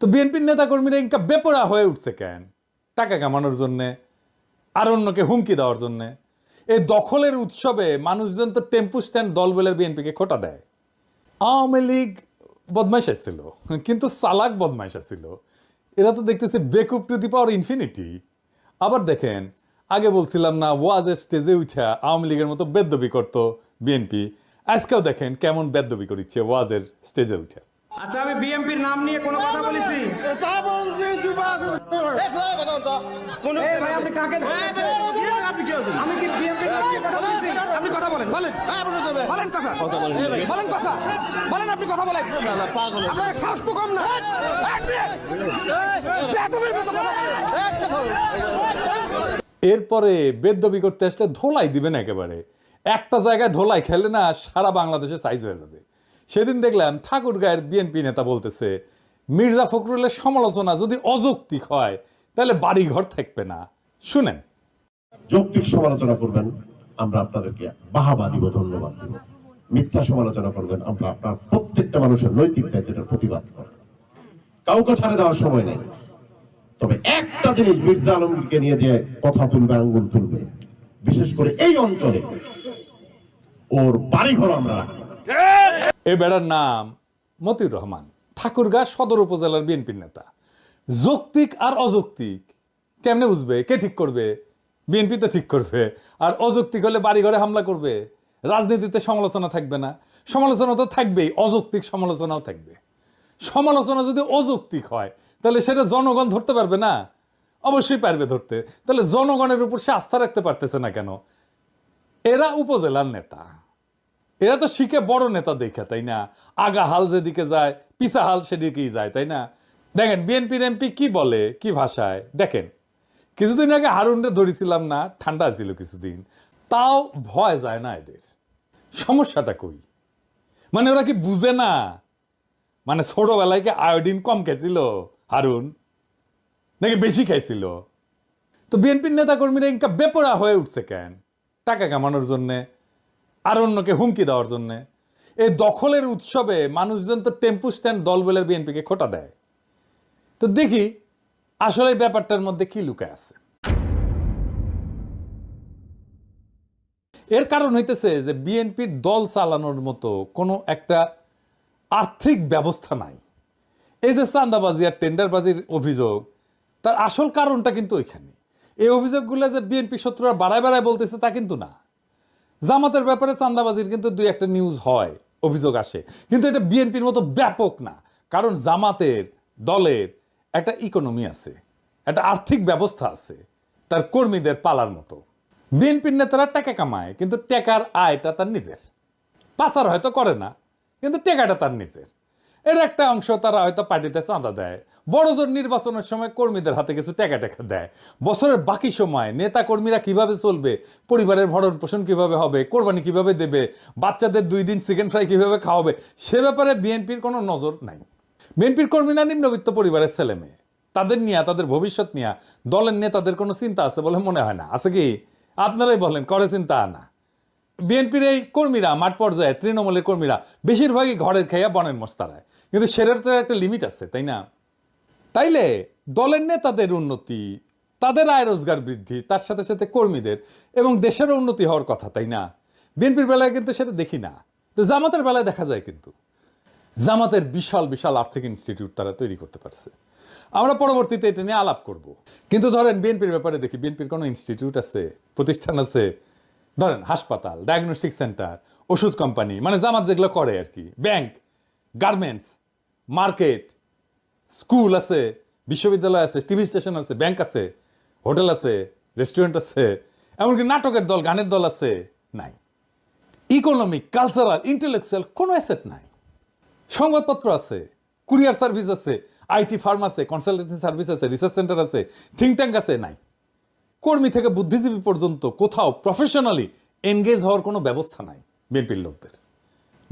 তো বিএনপির নেতাকর্মীরা ইনকা বেপরা হয়ে উঠছে কেন? টাকা কামানোর জন্যে, আর অন্যকে হুমকি দেওয়ার জন্যে। এই দখলের উৎসবে মানুষজন তো টেম্পু স্ট্যান্ড দল বলে বিএনপিকে খোটা দেয়। আওয়ামী লীগ বদমাইশ ছিল, কিন্তু চালাক বদমাইশ ছিল। এরা তো দেখতেছে বেকুব টু দি পাওয়ার ইনফিনিটি। আবার দেখেন, আগে বলছিলাম না ওয়াজের স্টেজে উঠা আওয়ামী লীগের মতো বেদ্যবি করতো বিএনপি, আজকেও দেখেন কেমন বেদ্যবি করিচ্ছে ওয়াজের স্টেজে উঠা। আচ্ছা, আমি বিএনপির নাম নিয়ে কোনো কথা বলেছি? আপনি কাকে? আমি কি বিএনপির নাম নিয়ে কথা বলেছি? আপনি কথা বলেন, বলেন বলেন কথা বলেন কথা বলেন, আপনি কথা বলেন। আপনার সাহস তো কম না। এরপরে বেদ্যবি করতে আসলে ধোলাই দিবেন একেবারে। একটা জায়গায় ধোলাই খেলে না সারা বাংলাদেশে সাইজ হয়ে যাবে। সেদিন দেখলাম ঠাকুরগাঁয়ের বিএনপি নেতা বলতেছে মির্জা ফখরুলের সমালোচনা যদি অযৌক্তিক হয় তাহলে বাড়িঘর থাকবে না। শুনেন, যৌক্তিক সমালোচনা করবেন, আমরা আপনাদেরকে বাহাবা দিব, ধন্যবাদ দিব। মিথ্যা সমালোচনা করবেন, আমরা আপনার প্রত্যেকটা মানুষের নৈতিক দায়িত্বের প্রতিবাদ করেন। কাউকে ছাড়ে দেওয়ার সময় নেই। তবে একটা জিনিস, মির্জা আলমগীরকে নিয়ে যে কথা তুলবে, আঙ্গুল তুলবে, বিশেষ করে এই অঞ্চলে ওর বাড়িঘর আমরা রাখবো। এ বেড়ার নাম মতিউর রহমান, ঠাকুরগাঁ সদর উপজেলার বিএনপির নেতা। যৌক্তিক আর অযৌক্তিক কেমনে বুঝবে? কে ঠিক করবে? বিএনপি তো ঠিক করবে। আর অযৌক্তিক হলে বাড়িঘরে হামলা করবে। রাজনীতিতে সমালোচনা থাকবে না? সমালোচনা তো থাকবেই, অযৌক্তিক সমালোচনাও থাকবে। সমালোচনা যদি অযৌক্তিক হয় তাহলে সেটা জনগণ ধরতে পারবে না? অবশ্যই পারবে ধরতে। তাহলে জনগণের উপর সে আস্থা রাখতে পারতেছে না কেন? এরা উপজেলার নেতা, এরা তো শিখে বড় নেতা দেখে, তাই না? আগা হাল যেদিকে যায় পিছা হাল সেদিকেই যায়, তাই না? দেখেন বিএনপির এমপি কি বলে, কি ভাষায়। দেখেন, কিছুদিন আগে হারুনরে ধরেছিলাম না, ঠান্ডা ছিল কিছুদিন, তাও ভয় যায় না এদের। সমস্যাটা কই? মানে ওরা কি বুঝে না? মানে ছোটবেলায় কি আয়োডিন কম খেয়েছিল হারুন, নাকি বেশি খাইছিল? তো বিএনপির নেতাকর্মীরা ইনকা বেপরা হয়ে উঠছে কেন? টাকা কামানোর জন্যে, আর অন্যকে হুমকি দেওয়ার জন্যে। এই দখলের উৎসবে মানুষজন তো টেম্পু স্ট্যান্ড দল বলে বিএনপিকে খোটা দেয়। তো দেখি আসলে ব্যাপারটার মধ্যে কি লুকায় আছে। এর কারণ হইতেছে যে বিএনপির দল চালানোর মতো কোনো একটা আর্থিক ব্যবস্থা নাই। এই যে চাঁদাবাজি আর টেন্ডারবাজির অভিযোগ, তার আসল কারণটা কিন্তু ওইখানে। এই অভিযোগগুলো যে বিএনপি শত্রুরা বাড়ায় বাড়ায় বলতেছে তা কিন্তু না। জামাতের ব্যাপারে চাঁদাবাজির কিন্তু দুই একটা নিউজ হয়, অভিযোগ আসে, কিন্তু এটা বিএনপির মতো ব্যাপক না। কারণ জামাতের দলের একটা ইকোনমি আছে, একটা আর্থিক ব্যবস্থা আছে, তার কর্মীদের পালার মতো। বিএনপির নেতারা টাকা কামায়, কিন্তু টাকার আয়টা তার নিজের। পাচার হয়তো করে না, কিন্তু টাকাটা তার নিজের। এর একটা অংশ তারা হয়তো পার্টিতে চাঁদা দেয়, বড়জোর নির্বাচনের সময় কর্মীদের হাতে কিছু টাকা টাকা দেয়। বছরের বাকি সময় নেতা কর্মীরা কিভাবে চলবে, পরিবারের ভরণ পোষণ কিভাবে হবে, কোরবানি কিভাবে দেবে, বাচ্চাদের 2 দিন চিকেন ফ্রাই কিভাবে খাওয়াবে, সে ব্যাপারে বিএনপির কোনো নজর নাই। বিএনপির কর্মীরা নিম্নবিত্ত পরিবারের ছেলে মেয়ে, তাদের নিয়ে, তাদের ভবিষ্যৎ নিয়ে দলের নেতাদের কোনো চিন্তা আছে বলে মনে হয় না। আছে কি? আপনারাই বলেন, করে চিন্তা না? বিএনপির এই কর্মীরা মাঠ পর্যায়ে, তৃণমূলের কর্মীরা বেশিরভাগই ঘরের খাইয়া বনের মস্তারায়, কিন্তু সেটার তো একটা লিমিট আছে, তাই না? তাইলে দলের নেতাদের উন্নতি, তাদের আয় রোজগার বৃদ্ধি, তার সাথে সাথে কর্মীদের এবং দেশের উন্নতি হওয়ার কথা, তাই না? বিএনপির বেলায় কিন্তু সেটা দেখি না। তো জামাতের বেলায় দেখা যায়, কিন্তু জামাতের বিশাল বিশাল আর্থিক ইনস্টিটিউট তারা তৈরি করতে পারছে। আমরা পরবর্তীতে এটা নিয়ে আলাপ করব। কিন্তু ধরেন বিএনপির ব্যাপারে দেখি, বিএনপির কোনো ইনস্টিটিউট আছে, প্রতিষ্ঠান আছে? ধরেন হাসপাতাল, ডায়াগনস্টিক সেন্টার, ওষুধ কোম্পানি, মানে জামাত যেগুলো করে আর কি, ব্যাংক, গার্মেন্টস, মার্কেট, স্কুল আছে, বিশ্ববিদ্যালয় আছে, টিভি স্টেশন আছে, ব্যাংক আছে, হোটেল আছে, রেস্টুরেন্ট আছে, এমনকি নাটকের দল, গানের দল আছে? নাই। ইকোনমিক, কালচারাল, ইন্টেলেকচুয়াল কোনো অ্যাসেট নাই। সংবাদপত্র আছে, কুরিয়ার সার্ভিস আছে, আইটি ফার্ম আছে, কনসালটেন্সি সার্ভিস আছে, রিসার্চ সেন্টার আছে, থিঙ্ক ট্যাঙ্ক আছে? নাই। কর্মী থেকে বুদ্ধিজীবী পর্যন্ত কোথাও প্রফেশনালি এনগেজ হওয়ার কোনো ব্যবস্থা নাই বিএনপির লোকদের।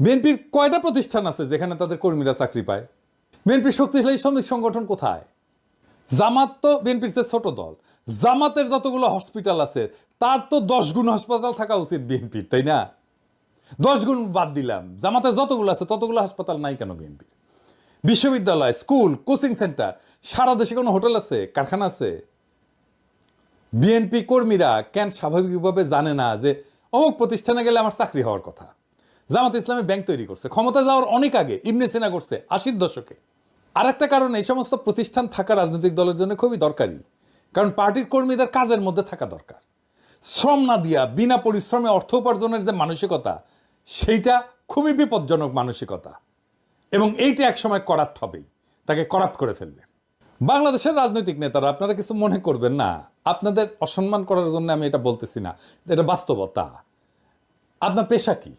বিএনপির কয়টা প্রতিষ্ঠান আছে যেখানে তাদের কর্মীরা চাকরি পায়? বিএনপির শক্তিশালী শ্রমিক সংগঠন কোথায়? জামাত তো বিএনপির চেয়ে ছোট দল, জামাতের যতগুলো হসপিটাল আছে তার তো 10 গুণ হাসপাতাল থাকা উচিত বিএনপির, তাই না? 10 গুণ বাদ দিলাম, জামাতের যতগুলো আছে ততগুলো হাসপাতাল নাই কেন বিএনপির? বিশ্ববিদ্যালয়, স্কুল, কোচিং সেন্টার, সারা দেশে কোনো হোটেল আছে, কারখানা আছে? বিএনপি কর্মীরা কেন স্বাভাবিকভাবে জানে না যে অমুক প্রতিষ্ঠানে গেলে আমার চাকরি হওয়ার কথা? জামাত ইসলামী ব্যাংক তৈরি করছে, ক্ষমতা যাওয়ার অনেক আগে, ইবনে সিনা করছে 80-র দশকে। আর একটা কারণ, এই সমস্ত প্রতিষ্ঠান থাকা রাজনৈতিক দলের জন্য খুবই দরকারি, কারণ পার্টির কর্মীদের কাজের মধ্যে থাকা দরকার। শ্রম না দিয়া বিনা পরিশ্রমে অর্থ উপার্জনের যে মানসিকতা, সেইটা খুবই বিপজ্জনক মানসিকতা, এবং এইটা একসময় করাপ্ট হবেই, তাকে করাপ্ট করে ফেলবে। বাংলাদেশের রাজনৈতিক নেতারা, আপনারা কিছু মনে করবেন না, আপনাদের অসম্মান করার জন্য আমি এটা বলতেছি না, এটা বাস্তবতা। আপনার পেশা কি?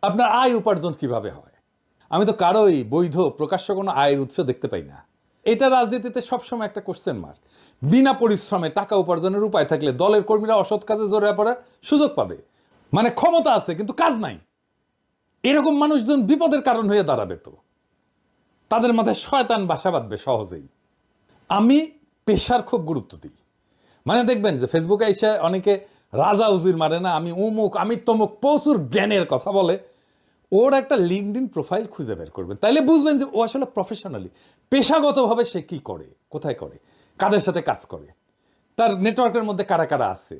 আপনার আয় উপার্জন কিভাবে হয়? আমি তো কারোই বৈধ প্রকাশ্য কোনো আয়ের উৎস দেখতে পাই না। এটা রাজনীতিতে সবসময় একটা কোশ্চেন মার্ক। বিনা পরিশ্রমে টাকা উপার্জনের উপায় থাকলে দলের কর্মীরা অসৎ কাজে জড়িয়ে পড়ার সুযোগ পাবে। মানে ক্ষমতা আছে কিন্তু কাজ নাই, এরকম মানুষজন বিপদের কারণ হয়ে দাঁড়াবে, তো তাদের মাথায় শয়তান বাসা বাঁধবে সহজেই। আমি পেশার খুব গুরুত্ব দিই। মানে দেখবেন যে ফেসবুকে এসে অনেকে রাজা উজির মারে না, আমি অমুক আমি তমুক, প্রচুর জ্ঞানের কথা বলে। ওর একটা লিঙ্কডইন প্রোফাইল খুঁজে বের করবেন, তাইলে বুঝবেন যে ও আসলে প্রফেশনালি, পেশাগতভাবে সে কি করে, কোথায় করে, কাদের সাথে কাজ করে, তার নেটওয়ার্কের মধ্যে কারা কারা আছে,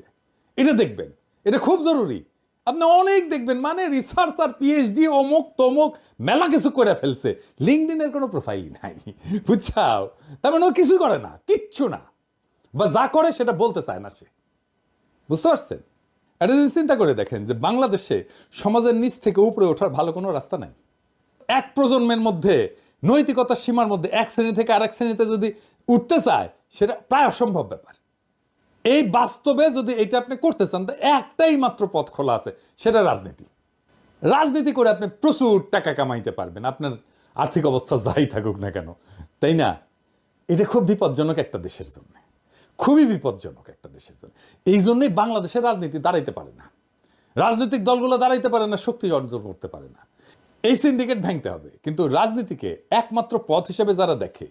এটা দেখবেন। এটা খুব জরুরি। আপনি অনেক দেখবেন মানে রিসার্চ আর পিএইচডি অমুক তমুক মেলা কিছু করে ফেলছে, লিঙ্কডইনের কোনো প্রোফাইলই নাই, বুঝছাও? তার মানে ও কিছুই করে না, কিচ্ছু না, বা যা করে সেটা বলতে চায় না সে। বুঝতে পারছেন? এটা যদি চিন্তা করে দেখেন যে বাংলাদেশে সমাজের নিচ থেকে উপরে ওঠার ভালো কোনো রাস্তা নাই। এক প্রজন্মের মধ্যে নৈতিকতার সীমার মধ্যে এক শ্রেণী থেকে আরেক শ্রেণীতে যদি উঠতে চায়, সেটা প্রায় অসম্ভব ব্যাপার। এই বাস্তবে যদি এটা আপনি করতে চান, তো একটাই মাত্র পথ খোলা আছে, সেটা রাজনীতি। রাজনীতি করে আপনি প্রচুর টাকা কামাইতে পারবেন, আপনার আর্থিক অবস্থা যাই থাকুক না কেন, তাই না? এটা খুব বিপজ্জনক একটা দেশের জন্য, খুবই বিপজ্জনক একটা দেশের জন্য। এই জন্যই বাংলাদেশের রাজনীতি দাঁড়াইতে পারে না, রাজনৈতিক দলগুলো দাঁড়াইতে পারে না, শক্তি অর্জন করতে পারে না। এই সিন্ডিকেট ভাঙতে হবে। কিন্তু রাজনীতিকে একমাত্র পথ হিসেবে যারা দেখে,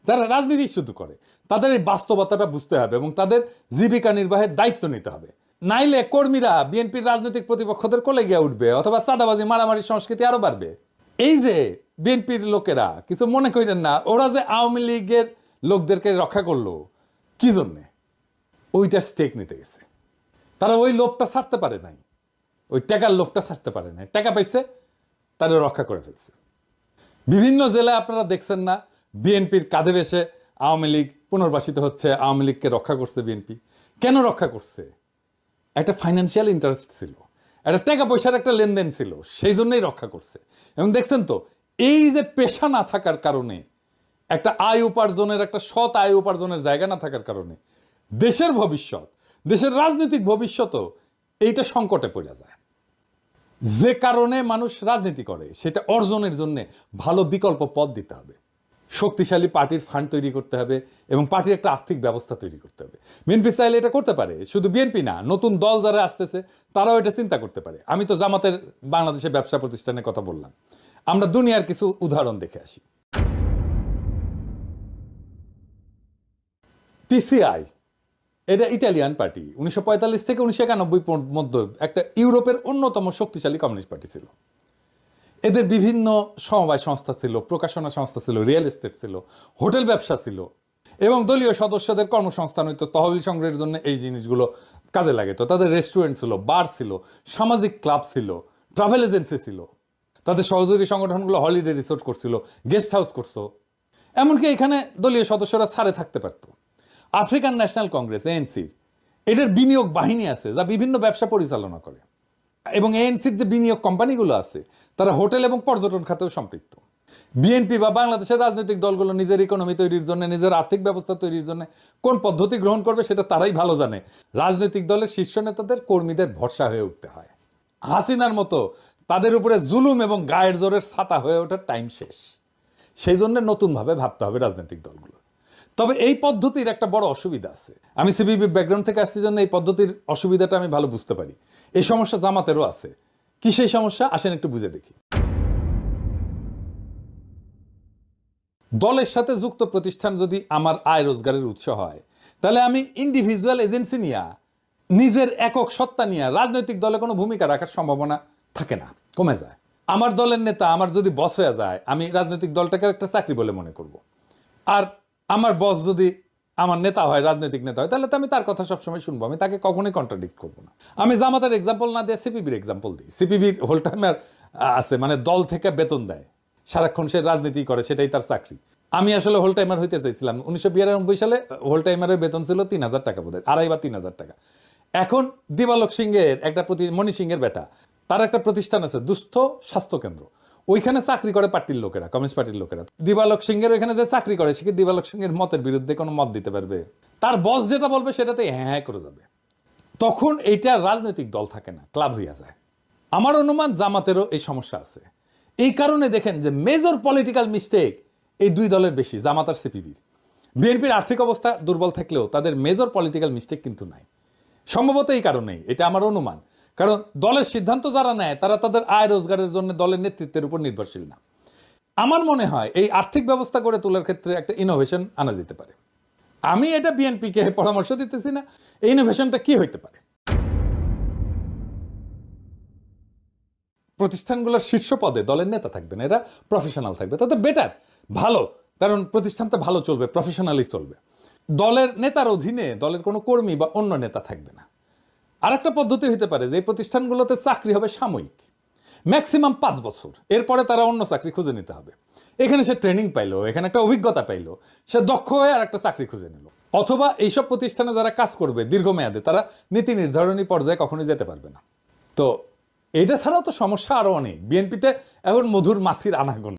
যারা রাজনীতি শুধু করে, তাদের এই বাস্তবতাটা বুঝতে হবে এবং তাদের জীবিকা নির্বাহের দায়িত্ব নিতে হবে। নাইলে কর্মীরা বিএনপির রাজনৈতিক প্রতিপক্ষদের কোলে গিয়ে উঠবে, অথবা চাঁদাবাজি মারামারি সংস্কৃতি আরো বাড়বে। এই যে বিএনপির লোকেরা, কিছু মনে করেন না, ওরা যে আওয়ামী লীগের লোকদেরকে রক্ষা করলো কি জন্যে? ওইটার স্টেক নিতে গেছে। তারা ওই লোভটা ছাড়তে পারে নাই, ওই টাকার লোভটা ছাড়তে পারে নাই, টাকা পাইছে, তারা রক্ষা করে ফেলছে। বিভিন্ন জেলায় আপনারা দেখছেন না, বিএনপির কাঁধে বেশে আওয়ামী লীগ পুনর্বাসিত হচ্ছে, আওয়ামী লীগকে রক্ষা করছে বিএনপি। কেন রক্ষা করছে? একটা ফাইন্যান্সিয়াল ইন্টারেস্ট ছিল, একটা টাকা পয়সার একটা লেনদেন ছিল, সেই জন্যই রক্ষা করছে। এবং দেখছেন তো, এই যে পেশা না থাকার কারণে, একটা আয় উপার্জনের, একটা সৎ আয় উপার্জনের জায়গা না থাকার কারণে দেশের ভবিষ্যৎ, দেশের রাজনৈতিক ভবিষ্যৎও এইটা সংকটে পড়ে যায়। যে কারণে মানুষ রাজনীতি করে, সেটা অর্জনের জন্য ভালো বিকল্প পথ দিতে হবে। শক্তিশালী পার্টির ফান্ড তৈরি করতে হবে এবং পার্টির একটা আর্থিক ব্যবস্থা তৈরি করতে হবে। বিএনপি চাইলে এটা করতে পারে, শুধু বিএনপি না, নতুন দল যারা আসতেছে তারাও এটা চিন্তা করতে পারে। আমি তো জামাতের বাংলাদেশের ব্যবসা প্রতিষ্ঠানের কথা বললাম, আমরা দুনিয়ার কিছু উদাহরণ দেখে আসি। পিসিআই, এটা ইটালিয়ান পার্টি, 1945 থেকে 1991 মধ্যে একটা ইউরোপের অন্যতম শক্তিশালী কমিউনিস্ট পার্টি ছিল। এদের বিভিন্ন সমবায় সংস্থা ছিল, প্রকাশনা সংস্থা ছিল, রিয়েল এস্টেট ছিল, হোটেল ব্যবসা ছিল, এবং দলীয় সদস্যদের কর্মসংস্থান হইতো, তহবিল সংগ্রহের জন্য এই জিনিসগুলো কাজে লাগে। তো তাদের রেস্টুরেন্ট ছিল, বার ছিল, সামাজিক ক্লাব ছিল, ট্রাভেল এজেন্সি ছিল, তাদের সহযোগী সংগঠনগুলো হলিডে রিসোর্ট করছিল, গেস্ট হাউস করছো, এমনকি এখানে দলীয় সদস্যরা ছাড়ে থাকতে পারত। আফ্রিকান ন্যাশনাল কংগ্রেস, এএনসির, এটার বিনিয়োগ বাহিনী আছে যা বিভিন্ন ব্যবসা পরিচালনা করে, এবং এএনসির যে বিনিয়োগ কোম্পানিগুলো আছে তারা হোটেল এবং পর্যটন খাতেও সম্পৃক্ত। বিএনপি বা বাংলাদেশের রাজনৈতিক দলগুলো নিজের ইকোনমি তৈরির জন্য, নিজের আর্থিক ব্যবস্থা তৈরির জন্য কোন পদ্ধতি গ্রহণ করবে সেটা তারাই ভালো জানে। রাজনৈতিক দলের শীর্ষ নেতাদের কর্মীদের ভরসা হয়ে উঠতে হয়। হাসিনার মতো তাদের উপরে জুলুম এবং গায়ের জোরের ছাতা হয়ে ওঠার টাইম শেষ। সেই জন্য নতুনভাবে ভাবতে হবে রাজনৈতিক দলগুলো। তবে এই পদ্ধতির একটা বড় অসুবিধা আছে। আমি সিপিবি ব্যাকগ্রাউন্ড থেকে আসছি জন্য এই পদ্ধতির অসুবিধাটা আমি ভালো বুঝতে পারি। এই সমস্যা জামাতেরও আছে। কি সেই সমস্যা? আসেন একটু বুঝে দেখি। দলের সাথে যুক্ত প্রতিষ্ঠান যদি আমার আয় রোজগারের উৎস হয়, তাহলে আমি ইন্ডিভিজুয়াল এজেন্সি নিয়ে, নিজের একক সত্তা নিয়ে রাজনৈতিক দলে কোনো ভূমিকা রাখার সম্ভাবনা থাকে না, কমে যায়। আমার দলের নেতা আমার যদি বস হয়ে যায়, আমি রাজনৈতিক দলটাকে একটা চাকরি বলে মনে করব। আর আমার বস যদি আমার নেতা হয়, রাজনৈতিক নেতা হয়, তাহলে তো আমি তার কথা সবসময় শুনবো, আমি তাকে কখনোই কন্ট্রাডিক্ট করবো না। আমি জামাতের এক্সাম্পল না দিয়ে সিপিবির এক্সাম্পল দিই। সিপিবির হোল টাইমার আছে, মানে দল থেকে বেতন দেয়, সারাক্ষণ সে রাজনীতি করে, সেটাই তার চাকরি। আমি আসলে হোল টাইমার হইতে চাইছিলাম 1992 সালে। হোল টাইমারের বেতন ছিল 3,000 টাকা, বোধ হয় 2.5 বা 3,000 টাকা। এখন দিবালোক সিংহের একটা মণি সিংহের বেটা, তার একটা প্রতিষ্ঠান আছে দুস্থ স্বাস্থ্য কেন্দ্র, ওইখানে চাকরি করে পার্টির লোকেরা, কমিউনিস্ট পার্টির লোকেরা। দিবালোক সিংহের ওইখানে যে চাকরি করে, সে কি দিবালোক সিংহের মতের বিরুদ্ধে কোনো মত দিতে পারবে? তার বস যেটা বলবে সেটাতে হ্যাঁ হ্যাঁ করে যাবে। তখন এইটা রাজনৈতিক দল থাকে না, ক্লাব হইয়া যায়। আমার অনুমান জামাতেরও এই সমস্যা আছে। এই কারণে দেখেন যে মেজর পলিটিক্যাল মিস্টেক এই দুই দলের বেশি, জামাত আর সিপিবির। বিএনপির আর্থিক অবস্থা দুর্বল থাকলেও তাদের মেজর পলিটিক্যাল মিস্টেক কিন্তু নাই। সম্ভবত এই কারণেই, এটা আমার অনুমান। কারণ দলের সিদ্ধান্ত যারা নেয় তারা তাদের আয় রোজগারের জন্য দলের নেতৃত্বের উপর নির্ভরশীল না। আমার মনে হয় এই আর্থিক ব্যবস্থা করে তোলার ক্ষেত্রে একটা ইনোভেশন আনা যেতে পারে। আমি এটা বিএনপিকে পরামর্শ দিতেছি না, এই ইনোভেশনটা কি হইতে পারে। প্রতিষ্ঠানগুলোর শীর্ষ পদে দলের নেতা থাকবে না, এরা প্রফেশনাল থাকবে, তাতে বেটার, ভালো। কারণ প্রতিষ্ঠানটা ভালো চলবে, প্রফেশনালি চলবে। দলের নেতার অধীনে দলের কোনো কর্মী বা অন্য নেতা থাকবে না। আর একটা পদ্ধতি হতে পারে যে এই প্রতিষ্ঠানগুলোতে চাকরি হবে সাময়িক, ম্যাক্সিমাম 5 বছর, এরপরে তারা অন্য চাকরি খুঁজে নিতে হবে। এখানে সে ট্রেনিং পাইলো, এখানে একটা অভিজ্ঞতা পাইলো, সে দক্ষ হয়ে আর একটা চাকরি খুঁজে নিল। অথবা এইসব প্রতিষ্ঠানে যারা কাজ করবে দীর্ঘমেয়াদে, তারা নীতি নির্ধারণী পর্যায়ে কখনোই যেতে পারবে না। তো এটা ছাড়াও তো সমস্যা আরো অনেক। বিএনপিতে এখন মধুর মাছির আনাগোনা।